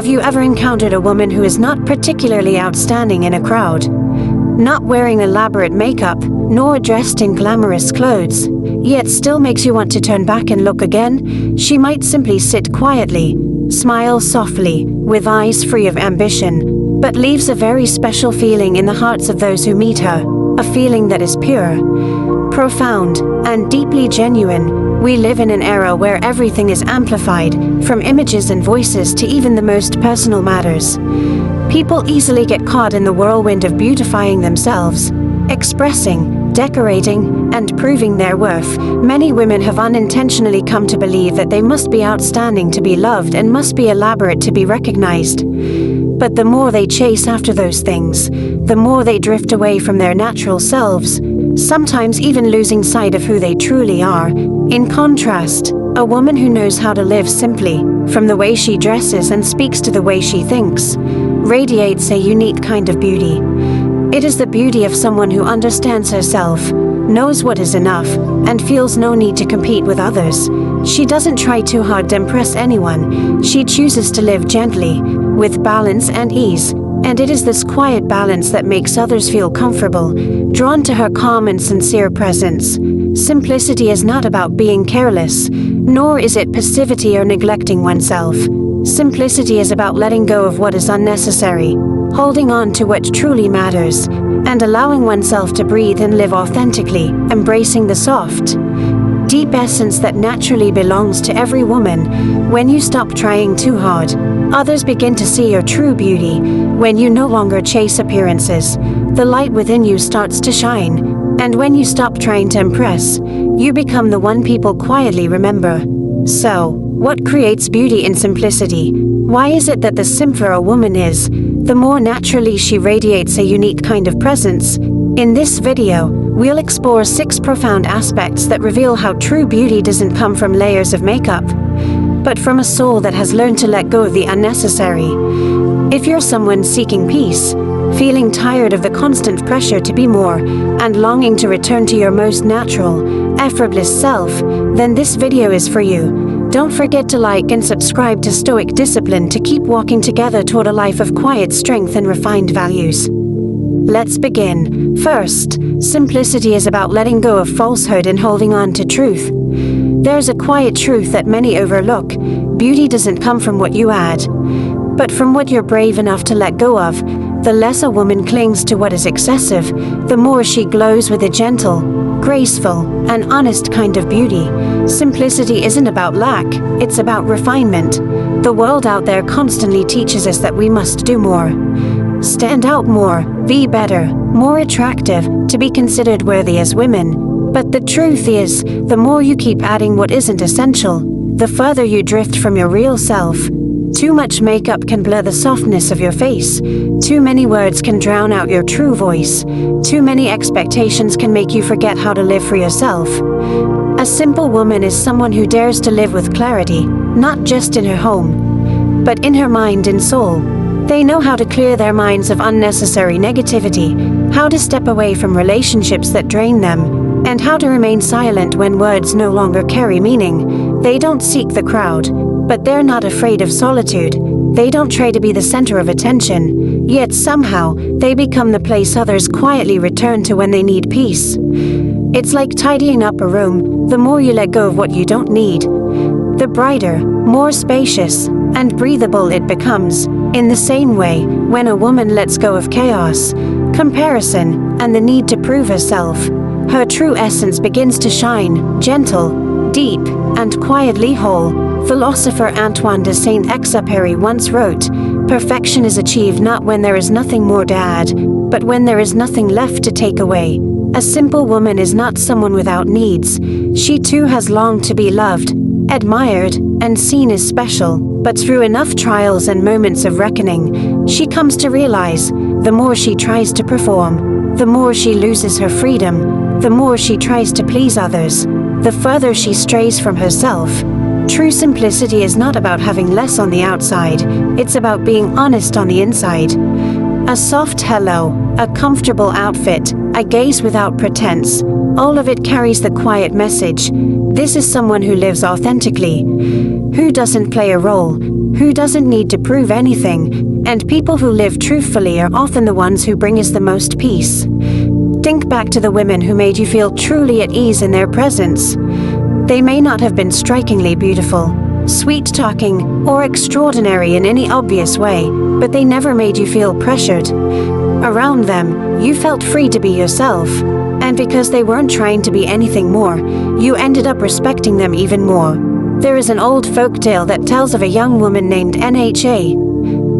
you ever encountered a woman who is not particularly outstanding in a crowd? Not wearing elaborate makeup, nor dressed in glamorous clothes, yet still makes you want to turn back and look again? She might simply sit quietly, smile softly, with eyes free of ambition, but leaves a very special feeling in the hearts of those who meet her, a feeling that is pure, profound, and deeply genuine. We live in an era where everything is amplified, from images and voices to even the most personal matters. People easily get caught in the whirlwind of beautifying themselves, expressing, decorating, and proving their worth. Many women have unintentionally come to believe that they must be outstanding to be loved and must be elaborate to be recognized. But the more they chase after those things, the more they drift away from their natural selves, sometimes even losing sight of who they truly are. In contrast, a woman who knows how to live simply, from the way she dresses and speaks to the way she thinks, radiates a unique kind of beauty. It is the beauty of someone who understands herself, knows what is enough, and feels no need to compete with others. She doesn't try too hard to impress anyone. She chooses to live gently, with balance and ease, and it is this quiet balance that makes others feel comfortable, drawn to her calm and sincere presence. Simplicity is not about being careless, nor is it passivity or neglecting oneself. Simplicity is about letting go of what is unnecessary, holding on to what truly matters, and allowing oneself to breathe and live authentically, embracing the soft, deep essence that naturally belongs to every woman. When you stop trying too hard, others begin to see your true beauty. When you no longer chase appearances, the light within you starts to shine. And when you stop trying to impress, you become the one people quietly remember. So, what creates beauty in simplicity? Why is it that the simpler a woman is, the more naturally she radiates a unique kind of presence? In this video, we'll explore 6 profound aspects that reveal how true beauty doesn't come from layers of makeup, but from a soul that has learned to let go of the unnecessary. If you're someone seeking peace, feeling tired of the constant pressure to be more, and longing to return to your most natural, effortless self, then this video is for you. Don't forget to like and subscribe to Stoic Discipline to keep walking together toward a life of quiet strength and refined values. Let's begin. First, simplicity is about letting go of falsehood and holding on to truth. There's a quiet truth that many overlook. Beauty doesn't come from what you add, but from what you're brave enough to let go of. The less a woman clings to what is excessive, the more she glows with a gentle, graceful, and honest kind of beauty. Simplicity isn't about lack, it's about refinement. The world out there constantly teaches us that we must do more, stand out more, be better, more attractive, to be considered worthy as women. But the truth is, the more you keep adding what isn't essential, the further you drift from your real self. Too much makeup can blur the softness of your face. Too many words can drown out your true voice. Too many expectations can make you forget how to live for yourself. A simple woman is someone who dares to live with clarity, not just in her home, but in her mind and soul. They know how to clear their minds of unnecessary negativity, how to step away from relationships that drain them, and how to remain silent when words no longer carry meaning. They don't seek the crowd, but they're not afraid of solitude. They don't try to be the center of attention, yet somehow, they become the place others quietly return to when they need peace. It's like tidying up a room. The more you let go of what you don't need, the brighter, more spacious, and breathable it becomes. In the same way, when a woman lets go of chaos, comparison, and the need to prove herself, her true essence begins to shine, gentle, deep, and quietly whole. Philosopher Antoine de Saint-Exupéry once wrote, "Perfection is achieved not when there is nothing more to add, but when there is nothing left to take away." A simple woman is not someone without needs. She too has longed to be loved, admired, and seen as special. But through enough trials and moments of reckoning, she comes to realize, the more she tries to perform, the more she loses her freedom. The more she tries to please others, the further she strays from herself. True simplicity is not about having less on the outside, it's about being honest on the inside. A soft hello, a comfortable outfit, a gaze without pretense. All of it carries the quiet message. This is someone who lives authentically, who doesn't play a role, who doesn't need to prove anything, and people who live truthfully are often the ones who bring us the most peace. Think back to the women who made you feel truly at ease in their presence. They may not have been strikingly beautiful, sweet-talking, or extraordinary in any obvious way, but they never made you feel pressured. Around them, you felt free to be yourself, and because they weren't trying to be anything more, you ended up respecting them even more. There is an old folktale that tells of a young woman named Nha,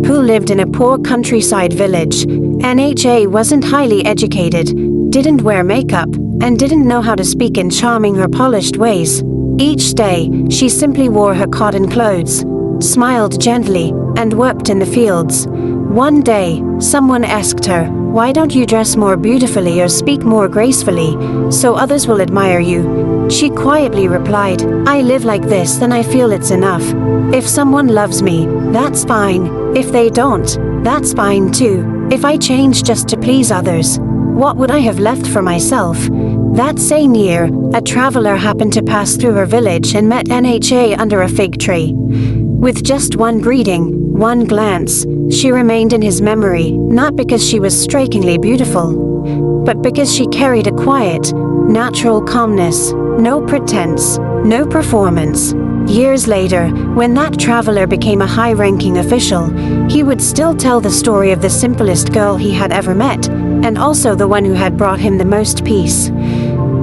who lived in a poor countryside village. Nha wasn't highly educated, didn't wear makeup, and didn't know how to speak in charming or polished ways. Each day, she simply wore her cotton clothes, smiled gently, and worked in the fields. One day, someone asked her, "Why don't you dress more beautifully or speak more gracefully, so others will admire you?" She quietly replied, "I live like this, then I feel it's enough. If someone loves me, that's fine. If they don't, that's fine too. If I change just to please others, what would I have left for myself?" That same year, a traveler happened to pass through her village and met Nha under a fig tree. With just one greeting, one glance, she remained in his memory, not because she was strikingly beautiful, but because she carried a quiet, natural calmness, no pretense, no performance. Years later, when that traveler became a high-ranking official, he would still tell the story of the simplest girl he had ever met, and also the one who had brought him the most peace.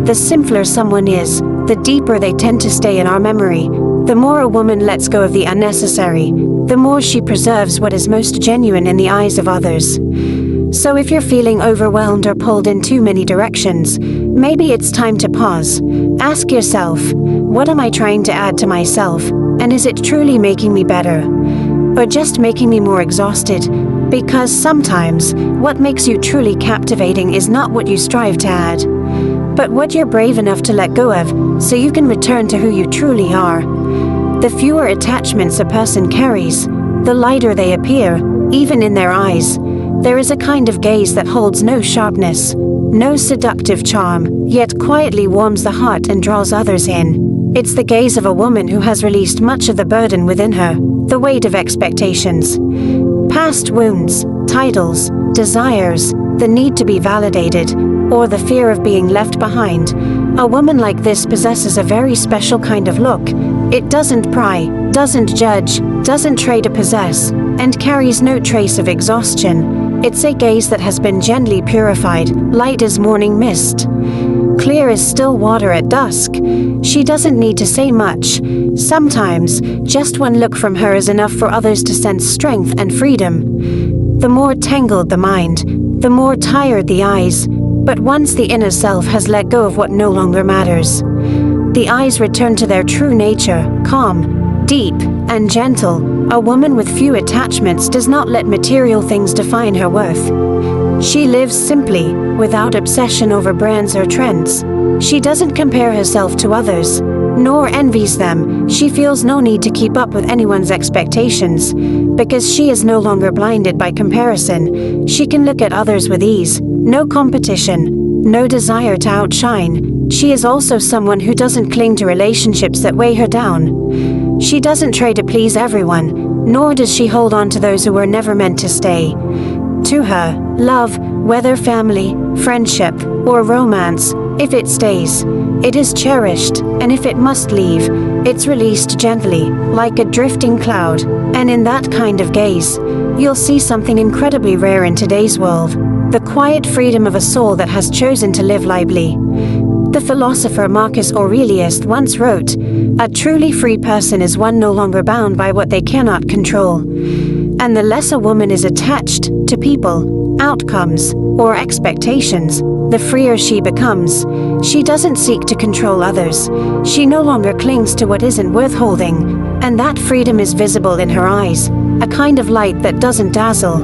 The simpler someone is, the deeper they tend to stay in our memory. The more a woman lets go of the unnecessary, the more she preserves what is most genuine in the eyes of others. So if you're feeling overwhelmed or pulled in too many directions, maybe it's time to pause. Ask yourself, what am I trying to add to myself, and is it truly making me better? Or just making me more exhausted? Because sometimes, what makes you truly captivating is not what you strive to add, but what you're brave enough to let go of, so you can return to who you truly are. The fewer attachments a person carries, the lighter they appear, even in their eyes. There is a kind of gaze that holds no sharpness, no seductive charm, yet quietly warms the heart and draws others in. It's the gaze of a woman who has released much of the burden within her, the weight of expectations, past wounds, titles, desires, the need to be validated, or the fear of being left behind. A woman like this possesses a very special kind of look. It doesn't pry, doesn't judge, doesn't try to possess, and carries no trace of exhaustion. It's a gaze that has been gently purified, light as morning mist, clear as still water at dusk. She doesn't need to say much. Sometimes, just one look from her is enough for others to sense strength and freedom. The more tangled the mind, the more tired the eyes, but once the inner self has let go of what no longer matters, the eyes return to their true nature, calm, deep, and gentle. A woman with few attachments does not let material things define her worth. She lives simply, without obsession over brands or trends. She doesn't compare herself to others, nor envies them. She feels no need to keep up with anyone's expectations, because she is no longer blinded by comparison. She can look at others with ease, no competition, no desire to outshine. She is also someone who doesn't cling to relationships that weigh her down. She doesn't try to please everyone, nor does she hold on to those who were never meant to stay. To her, love, whether family, friendship, or romance, if it stays, it is cherished, and if it must leave, it's released gently, like a drifting cloud. And in that kind of gaze, you'll see something incredibly rare in today's world: the quiet freedom of a soul that has chosen to live lively. The philosopher Marcus Aurelius once wrote, "A truly free person is one no longer bound by what they cannot control." And the less a woman is attached to people, outcomes, or expectations, the freer she becomes. She doesn't seek to control others. She no longer clings to what isn't worth holding, and that freedom is visible in her eyes, a kind of light that doesn't dazzle,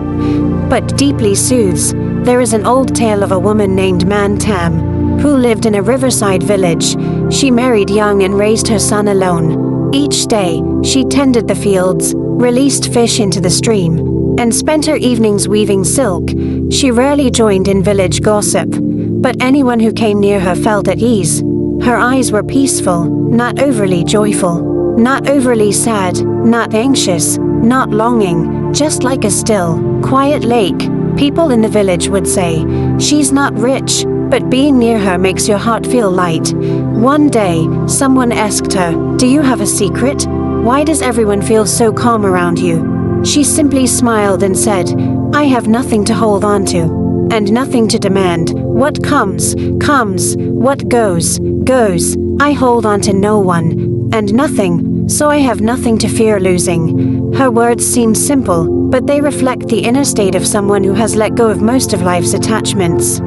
but deeply soothes. There is an old tale of a woman named Tam, who lived in a riverside village. She married young and raised her son alone. Each day, she tended the fields, released fish into the stream, and spent her evenings weaving silk. She rarely joined in village gossip, but anyone who came near her felt at ease. Her eyes were peaceful, not overly joyful, not overly sad, not anxious, not longing, just like a still, quiet lake. People in the village would say, "She's not rich, but being near her makes your heart feel light." One day, someone asked her, "Do you have a secret? Why does everyone feel so calm around you?" She simply smiled and said, "I have nothing to hold on to, and nothing to demand. What comes, comes. What goes, goes. I hold on to no one, and nothing, so I have nothing to fear losing." Her words seem simple, but they reflect the inner state of someone who has let go of most of life's attachments.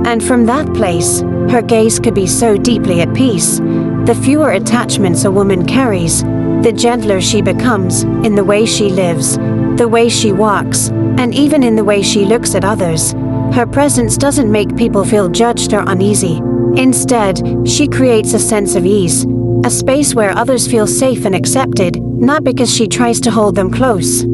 And from that place, her gaze could be so deeply at peace. The fewer attachments a woman carries, the gentler she becomes in the way she lives, the way she walks, and even in the way she looks at others. Her presence doesn't make people feel judged or uneasy. Instead, she creates a sense of ease, a space where others feel safe and accepted, not because she tries to hold them close,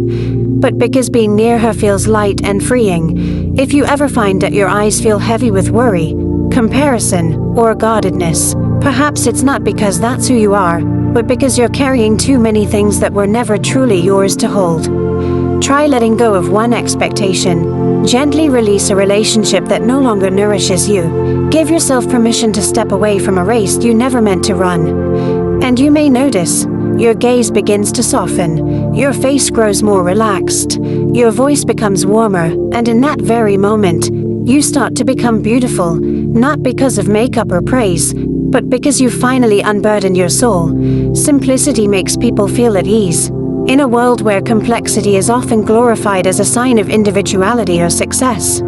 but because being near her feels light and freeing. If you ever find that your eyes feel heavy with worry, comparison, or guardedness, perhaps it's not because that's who you are, but because you're carrying too many things that were never truly yours to hold. Try letting go of one expectation. Gently release a relationship that no longer nourishes you. Give yourself permission to step away from a race you never meant to run. And you may notice, your gaze begins to soften, your face grows more relaxed, your voice becomes warmer, and in that very moment, you start to become beautiful, not because of makeup or praise, but because you finally unburdened your soul. Simplicity makes people feel at ease. In a world where complexity is often glorified as a sign of individuality or success,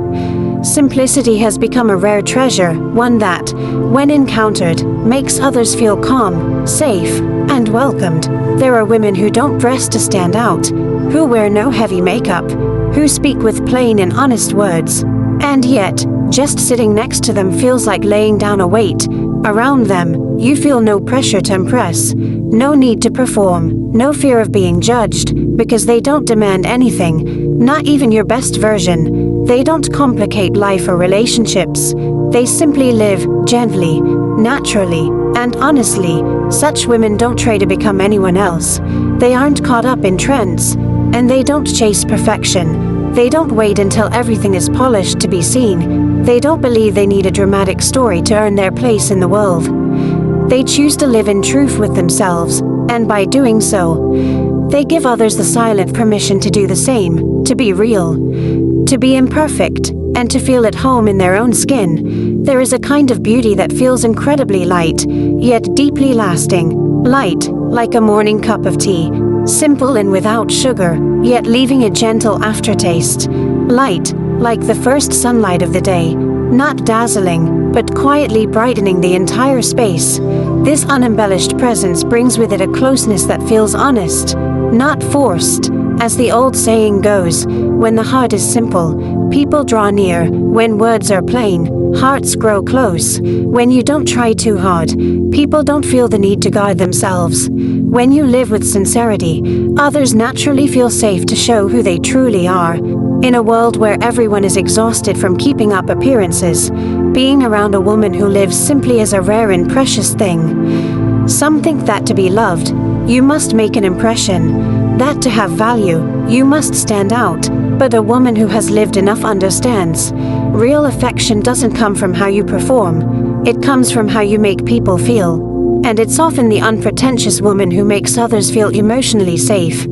simplicity has become a rare treasure, one that, when encountered, makes others feel calm, safe, and welcomed. There are women who don't dress to stand out, who wear no heavy makeup, who speak with plain and honest words, and yet, just sitting next to them feels like laying down a weight. Around them, you feel no pressure to impress, no need to perform, no fear of being judged, because they don't demand anything, not even your best version. They don't complicate life or relationships. They simply live gently, naturally, and honestly. Such women don't try to become anyone else. They aren't caught up in trends, and they don't chase perfection. They don't wait until everything is polished to be seen. They don't believe they need a dramatic story to earn their place in the world. They choose to live in truth with themselves, and by doing so, they give others the silent permission to do the same, to be real, to be imperfect, and to feel at home in their own skin. There is a kind of beauty that feels incredibly light, yet deeply lasting. Light, like a morning cup of tea, simple and without sugar, yet leaving a gentle aftertaste. Light, like the first sunlight of the day, not dazzling, but quietly brightening the entire space. This unembellished presence brings with it a closeness that feels honest, not forced. As the old saying goes, when the heart is simple, people draw near. When words are plain, hearts grow close. When you don't try too hard, people don't feel the need to guard themselves. When you live with sincerity, others naturally feel safe to show who they truly are. In a world where everyone is exhausted from keeping up appearances, being around a woman who lives simply is a rare and precious thing. Some think that to be loved, you must make an impression, that to have value, you must stand out, but a woman who has lived enough understands. Real affection doesn't come from how you perform, it comes from how you make people feel. And it's often the unpretentious woman who makes others feel emotionally safe.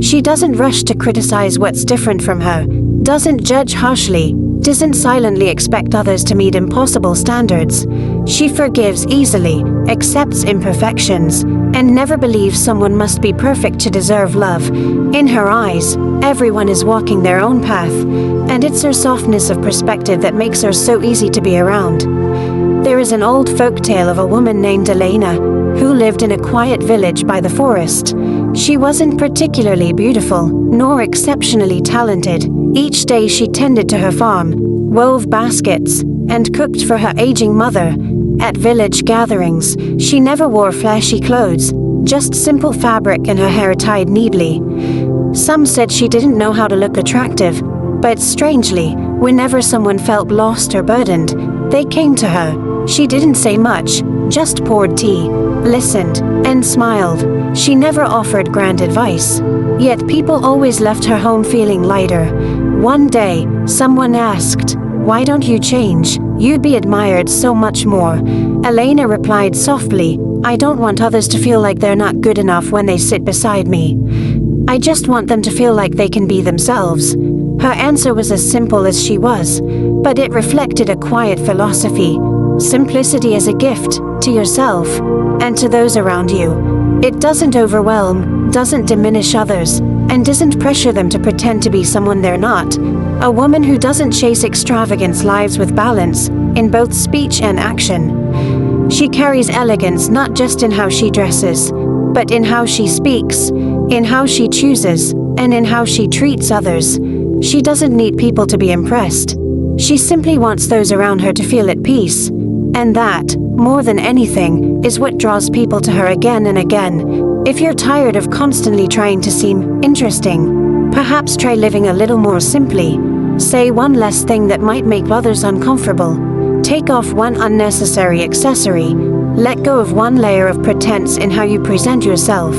She doesn't rush to criticize what's different from her, doesn't judge harshly, doesn't silently expect others to meet impossible standards. She forgives easily, accepts imperfections, and never believes someone must be perfect to deserve love. In her eyes, everyone is walking their own path, and it's her softness of perspective that makes her so easy to be around. There is an old folk tale of a woman named Elena, who lived in a quiet village by the forest. She wasn't particularly beautiful, nor exceptionally talented. Each day she tended to her farm, wove baskets, and cooked for her aging mother. At village gatherings, she never wore flashy clothes, just simple fabric and her hair tied neatly. Some said she didn't know how to look attractive, but strangely, whenever someone felt lost or burdened, they came to her. She didn't say much, just poured tea, listened, and smiled. She never offered grand advice. Yet people always left her home feeling lighter. One day, someone asked, "Why don't you change? You'd be admired so much more." Elena replied softly, "I don't want others to feel like they're not good enough when they sit beside me. I just want them to feel like they can be themselves." Her answer was as simple as she was, but it reflected a quiet philosophy. Simplicity is a gift to yourself and to those around you. It doesn't overwhelm, doesn't diminish others, and doesn't pressure them to pretend to be someone they're not. A woman who doesn't chase extravagance lives with balance in both speech and action. She carries elegance not just in how she dresses, but in how she speaks, in how she chooses, and in how she treats others. She doesn't need people to be impressed. She simply wants those around her to feel at peace. And that, more than anything, is what draws people to her again and again. If you're tired of constantly trying to seem interesting, perhaps try living a little more simply. Say one less thing that might make others uncomfortable. Take off one unnecessary accessory. Let go of one layer of pretense in how you present yourself.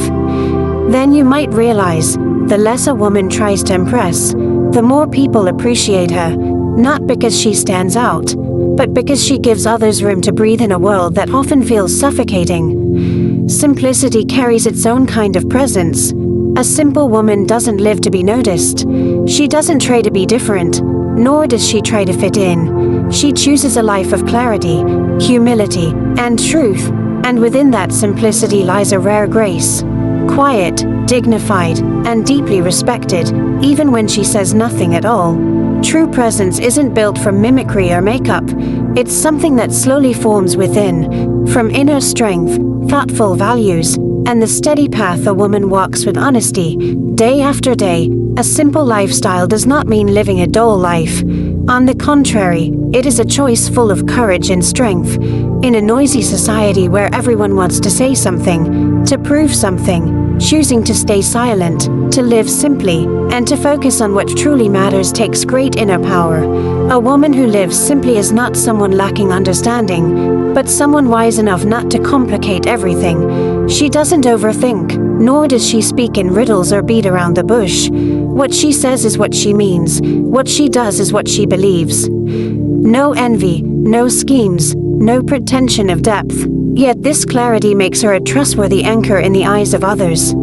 Then you might realize, the less a woman tries to impress, the more people appreciate her, not because she stands out, but because she gives others room to breathe in a world that often feels suffocating. Simplicity carries its own kind of presence. A simple woman doesn't live to be noticed. She doesn't try to be different, nor does she try to fit in. She chooses a life of clarity, humility, and truth, and within that simplicity lies a rare grace. Quiet, dignified, and deeply respected, even when she says nothing at all. True presence isn't built from mimicry or makeup. It's something that slowly forms within, from inner strength, thoughtful values, and the steady path a woman walks with honesty, day after day. A simple lifestyle does not mean living a dull life. On the contrary, it is a choice full of courage and strength. In a noisy society where everyone wants to say something, to prove something, choosing to stay silent, to live simply, and to focus on what truly matters takes great inner power. A woman who lives simply is not someone lacking understanding, but someone wise enough not to complicate everything. She doesn't overthink, nor does she speak in riddles or beat around the bush. What she says is what she means. What she does is what she believes. No envy, no schemes, no pretension of depth. Yet this clarity makes her a trustworthy anchor in the eyes of others.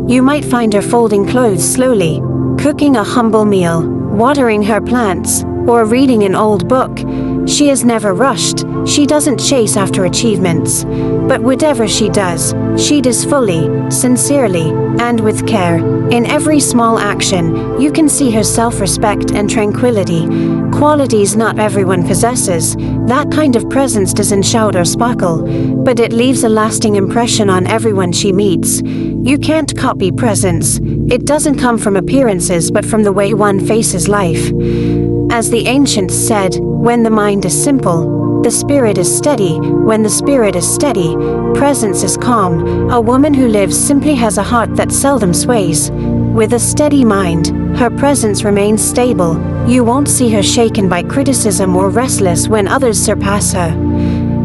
You might find her folding clothes slowly, cooking a humble meal, watering her plants, or reading an old book. She is never rushed. She doesn't chase after achievements. But whatever she does fully, sincerely, and with care. In every small action, you can see her self-respect and tranquility, qualities not everyone possesses. That kind of presence doesn't shout or sparkle, but it leaves a lasting impression on everyone she meets. You can't copy presence. It doesn't come from appearances but from the way one faces life. As the ancients said, when the mind is simple, the spirit is steady. When the spirit is steady, presence is calm. A woman who lives simply has a heart that seldom sways. With a steady mind, her presence remains stable. You won't see her shaken by criticism or restless when others surpass her.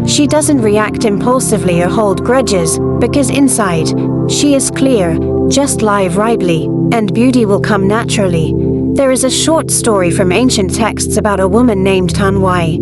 She doesn't react impulsively or hold grudges, because inside, she is clear. Just live rightly, and beauty will come naturally. There is a short story from ancient texts about a woman named Tanwai,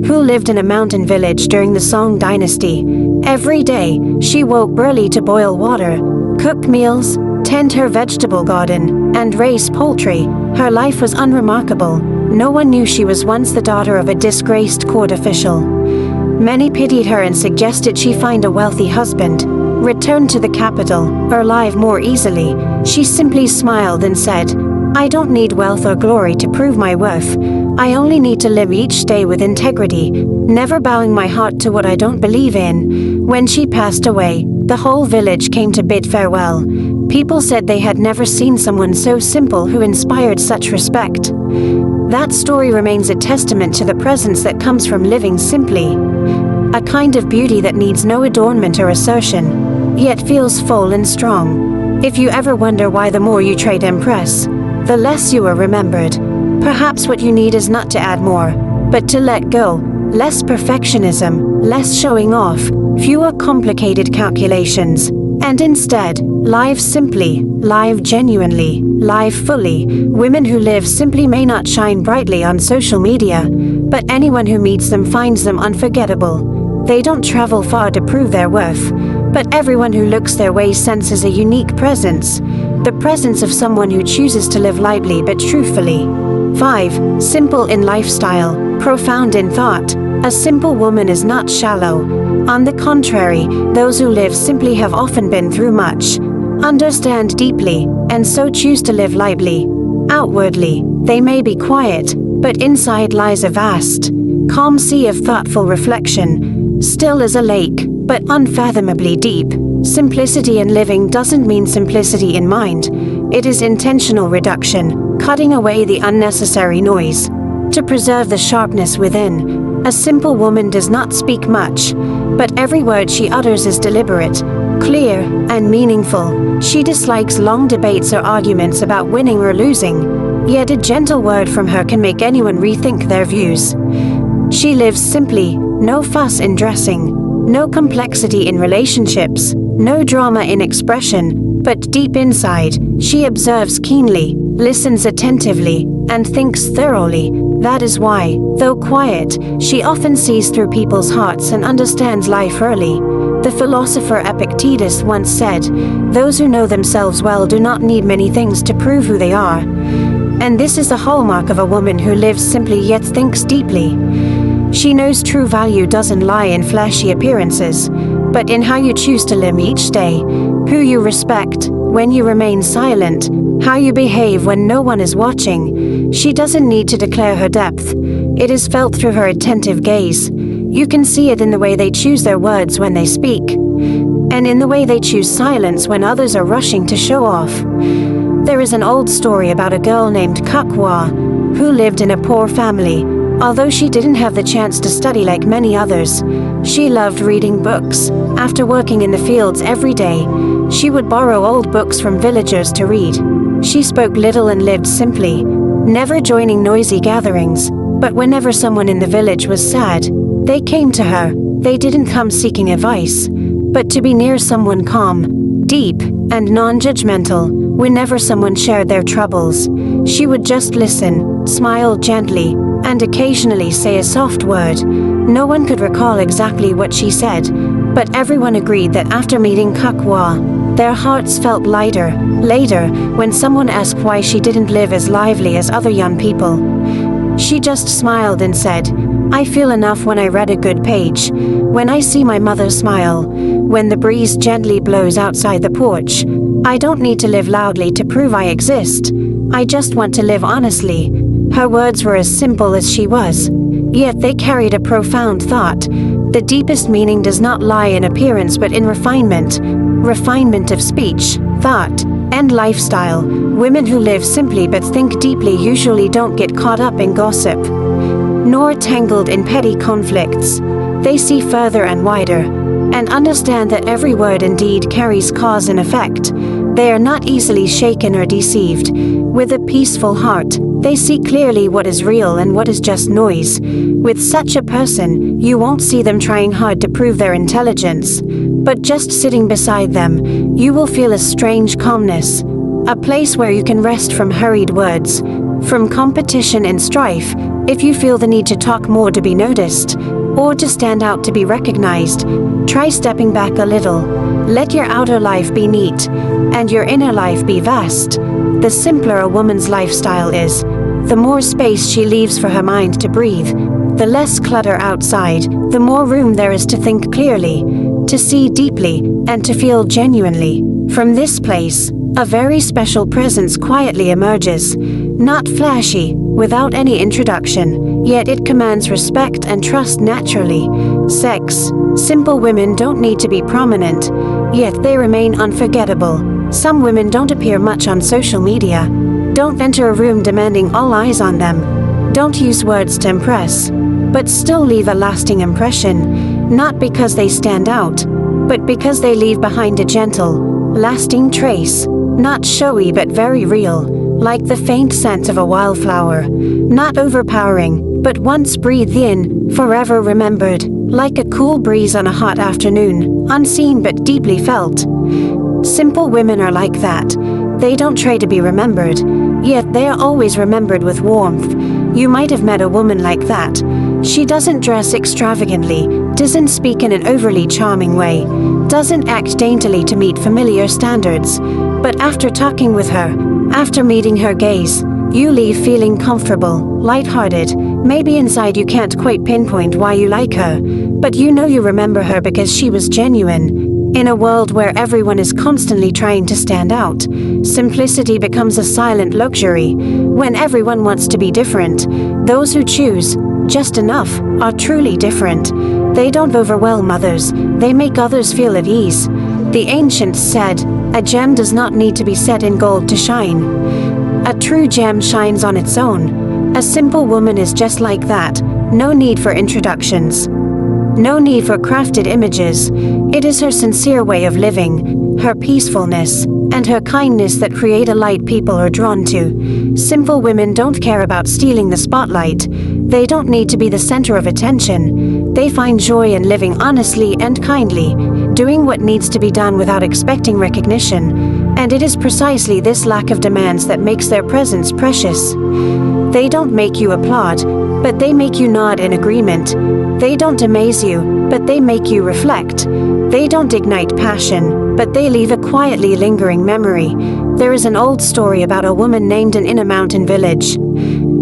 who lived in a mountain village during the Song dynasty. Every day, she woke early to boil water, cook meals, tend her vegetable garden, and raise poultry. Her life was unremarkable. No one knew she was once the daughter of a disgraced court official. Many pitied her and suggested she find a wealthy husband, return to the capital, or live more easily. She simply smiled and said, "I don't need wealth or glory to prove my worth. I only need to live each day with integrity, never bowing my heart to what I don't believe in." When she passed away, the whole village came to bid farewell. People said they had never seen someone so simple who inspired such respect. That story remains a testament to the presence that comes from living simply. A kind of beauty that needs no adornment or assertion, yet feels full and strong. If you ever wonder why the more you try to impress, the less you are remembered, perhaps what you need is not to add more, but to let go. Less perfectionism, less showing off, fewer complicated calculations, and instead, live simply, live genuinely, live fully. Women who live simply may not shine brightly on social media, but anyone who meets them finds them unforgettable. They don't travel far to prove their worth, but everyone who looks their way senses a unique presence, the presence of someone who chooses to live lightly but truthfully. 5. Simple in lifestyle, profound in thought. A simple woman is not shallow. On the contrary, those who live simply have often been through much, understand deeply, and so choose to live lightly. Outwardly, they may be quiet, but inside lies a vast, calm sea of thoughtful reflection, still as a lake, but unfathomably deep. Simplicity in living doesn't mean simplicity in mind. It is intentional reduction, cutting away the unnecessary noise, to preserve the sharpness within. A simple woman does not speak much, but every word she utters is deliberate, clear, and meaningful. She dislikes long debates or arguments about winning or losing, yet a gentle word from her can make anyone rethink their views. She lives simply, no fuss in dressing, no complexity in relationships, no drama in expression, but deep inside, she observes keenly, listens attentively, and thinks thoroughly. That is why, though quiet, she often sees through people's hearts and understands life early. The philosopher Epictetus once said, "Those who know themselves well do not need many things to prove who they are." And this is the hallmark of a woman who lives simply yet thinks deeply. She knows true value doesn't lie in flashy appearances, but in how you choose to live each day, who you respect, when you remain silent, how you behave when no one is watching. She doesn't need to declare her depth. It is felt through her attentive gaze. You can see it in the way they choose their words when they speak, and in the way they choose silence when others are rushing to show off. There is an old story about a girl named Kakwa, who lived in a poor family. Although she didn't have the chance to study like many others, she loved reading books. After working in the fields every day, she would borrow old books from villagers to read. She spoke little and lived simply, never joining noisy gatherings, but whenever someone in the village was sad, they came to her. They didn't come seeking advice, but to be near someone calm, deep, and non-judgmental. Whenever someone shared their troubles, she would just listen, smile gently, and occasionally say a soft word. No one could recall exactly what she said, but everyone agreed that after meeting Kakwa, their hearts felt lighter. Later, when someone asked why she didn't live as lively as other young people, she just smiled and said, "I feel enough when I read a good page, when I see my mother smile, when the breeze gently blows outside the porch. I don't need to live loudly to prove I exist. I just want to live honestly." Her words were as simple as she was, yet they carried a profound thought. The deepest meaning does not lie in appearance but in refinement of speech, thought, and lifestyle. Women who live simply but think deeply usually don't get caught up in gossip, nor tangled in petty conflicts. They see further and wider, and understand that every word and deed carries cause and effect. They are not easily shaken or deceived. With a peaceful heart, they see clearly what is real and what is just noise. With such a person, you won't see them trying hard to prove their intelligence, but just sitting beside them, you will feel a strange calmness, a place where you can rest from hurried words, from competition and strife. If you feel the need to talk more to be noticed, or to stand out to be recognized, try stepping back a little. Let your outer life be neat, and your inner life be vast. The simpler a woman's lifestyle is, the more space she leaves for her mind to breathe, the less clutter outside, the more room there is to think clearly, to see deeply, and to feel genuinely. From this place, a very special presence quietly emerges, not flashy, without any introduction, yet it commands respect and trust naturally. Sex. Simple women don't need to be prominent, yet they remain unforgettable. Some women don't appear much on social media, don't enter a room demanding all eyes on them, don't use words to impress, but still leave a lasting impression, not because they stand out, but because they leave behind a gentle, lasting trace. Not showy but very real, like the faint scent of a wildflower. Not overpowering, but once breathed in, forever remembered, like a cool breeze on a hot afternoon, unseen but deeply felt. Simple women are like that. They don't try to be remembered, yet they are always remembered with warmth. You might have met a woman like that. She doesn't dress extravagantly, doesn't speak in an overly charming way, doesn't act daintily to meet familiar standards. But after talking with her, after meeting her gaze, you leave feeling comfortable, lighthearted. Maybe inside you can't quite pinpoint why you like her, but you know you remember her because she was genuine. In a world where everyone is constantly trying to stand out, simplicity becomes a silent luxury. When everyone wants to be different, those who choose just enough are truly different. They don't overwhelm others, they make others feel at ease. The ancients said, "A gem does not need to be set in gold to shine." A true gem shines on its own. A simple woman is just like that. No need for introductions. No need for crafted images. It is her sincere way of living, her peacefulness, and her kindness that create a light people are drawn to. Simple women don't care about stealing the spotlight. They don't need to be the center of attention. They find joy in living honestly and kindly, doing what needs to be done without expecting recognition. And it is precisely this lack of demands that makes their presence precious. They don't make you applaud, but they make you nod in agreement. They don't amaze you, but they make you reflect. They don't ignite passion, but they leave a quietly lingering memory. There is an old story about a woman named Anne in a mountain village.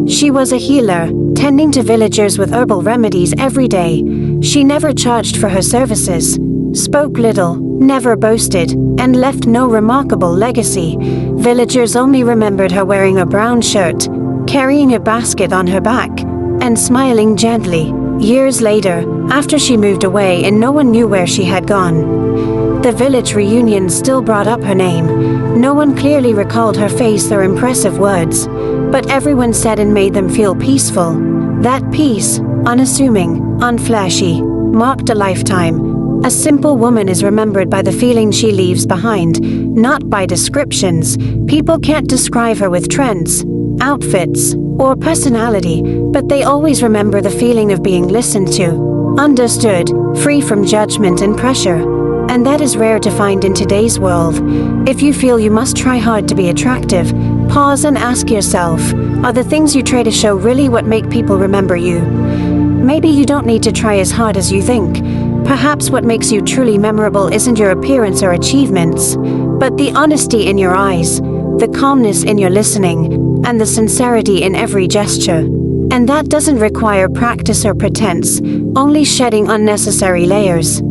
She was a healer, tending to villagers with herbal remedies every day. She never charged for her services, spoke little, never boasted, and left no remarkable legacy. Villagers only remembered her wearing a brown shirt, carrying a basket on her back, and smiling gently. Years later, after she moved away and no one knew where she had gone, the village reunion still brought up her name. No one clearly recalled her face or impressive words, but everyone said and made them feel peaceful. That peace, unassuming, unflashy, marked a lifetime. A simple woman is remembered by the feeling she leaves behind, not by descriptions. People can't describe her with trends, outfits, or personality, but they always remember the feeling of being listened to, understood, free from judgment and pressure. And that is rare to find in today's world. If you feel you must try hard to be attractive, pause and ask yourself, are the things you try to show really what make people remember you? Maybe you don't need to try as hard as you think. Perhaps what makes you truly memorable isn't your appearance or achievements, but the honesty in your eyes, the calmness in your listening, and the sincerity in every gesture. And that doesn't require practice or pretense, only shedding unnecessary layers.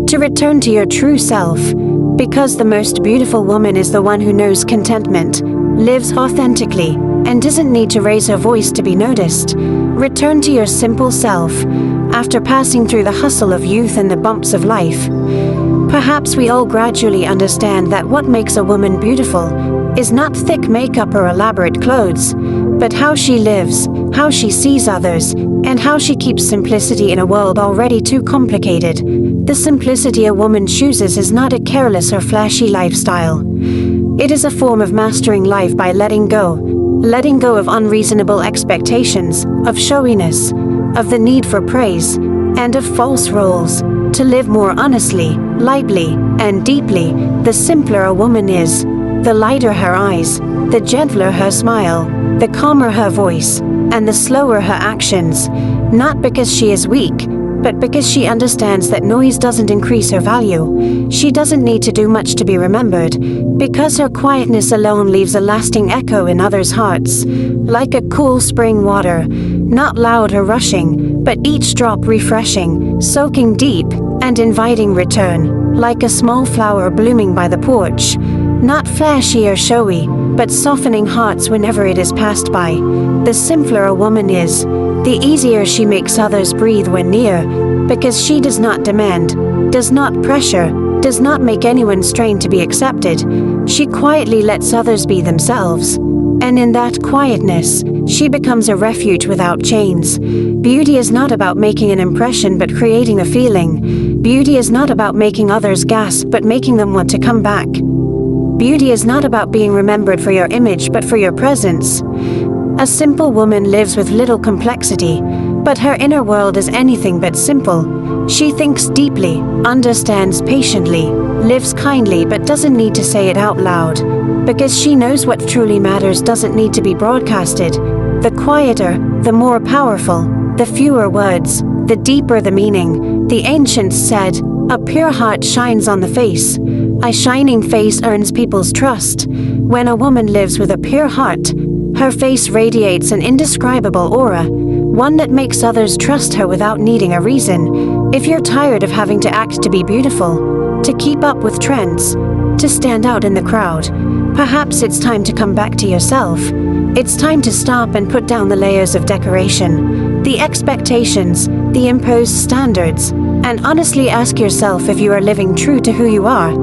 To return to your true self, because the most beautiful woman is the one who knows contentment, lives authentically, and doesn't need to raise her voice to be noticed. Return to your simple self, after passing through the hustle of youth and the bumps of life. Perhaps we all gradually understand that what makes a woman beautiful is not thick makeup or elaborate clothes, but how she lives, how she sees others, and how she keeps simplicity in a world already too complicated. The simplicity a woman chooses is not a careless or flashy lifestyle. It is a form of mastering life by letting go of unreasonable expectations, of showiness, of the need for praise, and of false roles. To live more honestly, lightly, and deeply, the simpler a woman is, the lighter her eyes, the gentler her smile, the calmer her voice, and the slower her actions, not because she is weak, but because she understands that noise doesn't increase her value. She doesn't need to do much to be remembered, because her quietness alone leaves a lasting echo in others' hearts, like a cool spring water, not loud or rushing, but each drop refreshing, soaking deep, and inviting return, like a small flower blooming by the porch, not flashy or showy, but softening hearts whenever it is passed by. The simpler a woman is, the easier she makes others breathe when near, because she does not demand, does not pressure, does not make anyone strain to be accepted. She quietly lets others be themselves. And in that quietness, she becomes a refuge without chains. Beauty is not about making an impression but creating a feeling. Beauty is not about making others gasp but making them want to come back. Beauty is not about being remembered for your image but for your presence. A simple woman lives with little complexity, but her inner world is anything but simple. She thinks deeply, understands patiently, lives kindly but doesn't need to say it out loud. Because she knows what truly matters doesn't need to be broadcasted. The quieter, the more powerful, the fewer words, the deeper the meaning. The ancients said, "A pure heart shines on the face." A shining face earns people's trust. When a woman lives with a pure heart, her face radiates an indescribable aura, one that makes others trust her without needing a reason. If you're tired of having to act to be beautiful, to keep up with trends, to stand out in the crowd, perhaps it's time to come back to yourself. It's time to stop and put down the layers of decoration, the expectations, the imposed standards, and honestly ask yourself if you are living true to who you are.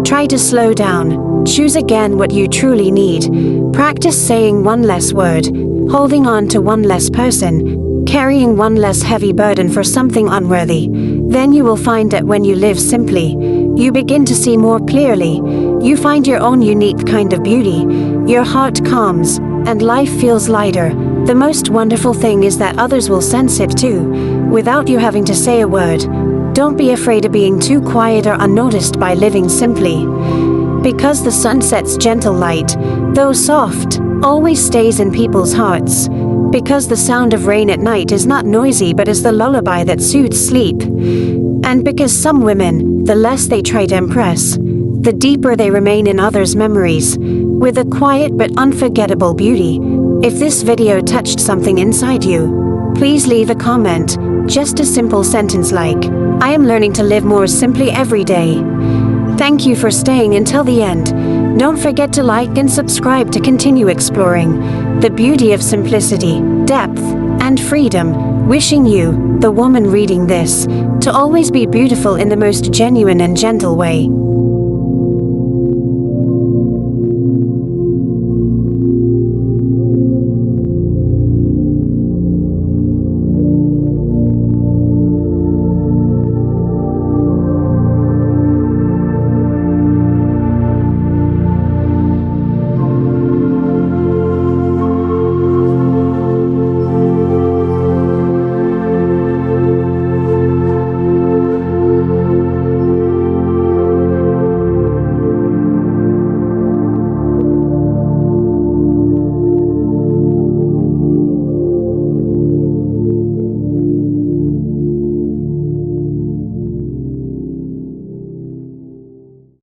Try to slow down. Choose again what you truly need. Practice saying one less word, holding on to one less person, carrying one less heavy burden for something unworthy. Then you will find that when you live simply, you begin to see more clearly. You find your own unique kind of beauty. Your heart calms, and life feels lighter. The most wonderful thing is that others will sense it too, without you having to say a word. Don't be afraid of being too quiet or unnoticed by living simply. Because the sunset's gentle light, though soft, always stays in people's hearts. Because the sound of rain at night is not noisy but is the lullaby that soothes sleep. And because some women, the less they try to impress, the deeper they remain in others' memories, with a quiet but unforgettable beauty. If this video touched something inside you, please leave a comment, just a simple sentence like, "I am learning to live more simply every day." Thank you for staying until the end. Don't forget to like and subscribe to continue exploring the beauty of simplicity, depth, and freedom. Wishing you, the woman reading this, to always be beautiful in the most genuine and gentle way.